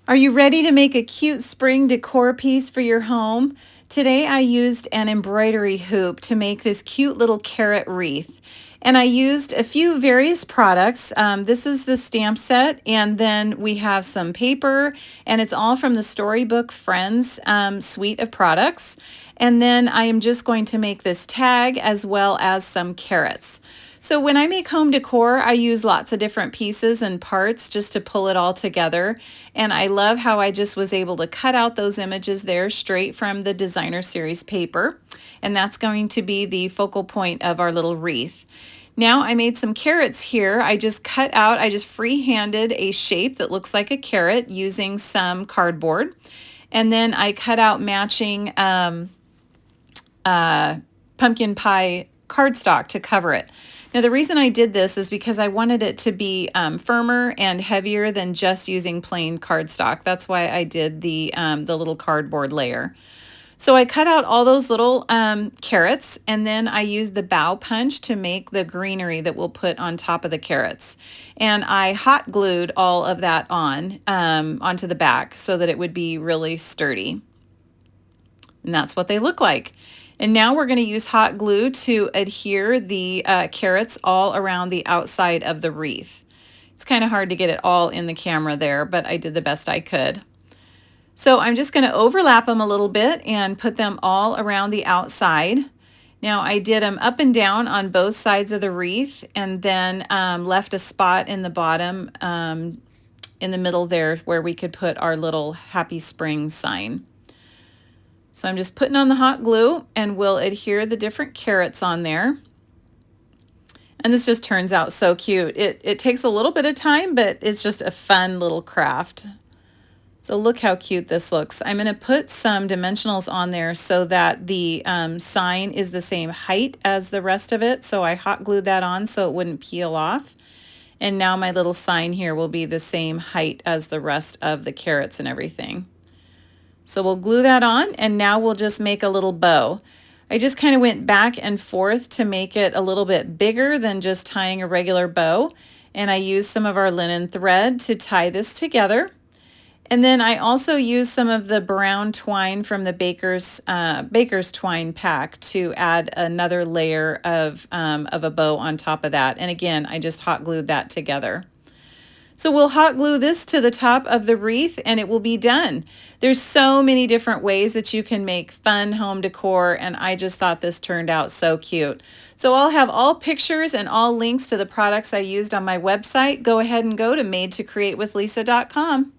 Are you ready to make a cute spring decor piece for your home? Today I used an embroidery hoop to make this cute little carrot wreath. And I used a few various products. This is the stamp set, and then we have some paper, and it's all from the Storybook Friends suite of products. And then I am just going to make this tag as well as some carrots. So when I make home decor, I use lots of different pieces and parts just to pull it all together. And I love how I just was able to cut out those images there straight from the designer series paper. And that's going to be the focal point of our little wreath. Now I made some carrots here. I just free-handed a shape that looks like a carrot using some cardboard. And then I cut out matching pumpkin pie cardstock to cover it. Now the reason I did this is because I wanted it to be firmer and heavier than just using plain cardstock. That's why I did the little cardboard layer. So I cut out all those little carrots, and then I used the bow punch to make the greenery that we'll put on top of the carrots. And I hot glued all of that onto the back so that it would be really sturdy. And that's what they look like. And now we're going to use hot glue to adhere the carrots all around the outside of the wreath. It's kind of hard to get it all in the camera there, but I did the best I could. So I'm just going to overlap them a little bit and put them all around the outside. Now I did them up and down on both sides of the wreath, and then left a spot in the bottom in the middle there where we could put our little Happy Spring sign. So I'm just putting on the hot glue, and we'll adhere the different carrots on there. And this just turns out so cute. It takes a little bit of time, but it's just a fun little craft. So look how cute this looks. I'm going to put some dimensionals on there so that the sign is the same height as the rest of it. So I hot glued that on so it wouldn't peel off. And now my little sign here will be the same height as the rest of the carrots and everything. So we'll glue that on, and now we'll just make a little bow. I just kind of went back and forth to make it a little bit bigger than just tying a regular bow. And I used some of our linen thread to tie this together. And then I also used some of the brown twine from the baker's twine pack to add another layer of a bow on top of that. And again, I just hot glued that together. So we'll hot glue this to the top of the wreath, and it will be done. There's so many different ways that you can make fun home decor, and I just thought this turned out so cute. So I'll have all pictures and all links to the products I used on my website. Go ahead and go to madetocreatewithlisa.com.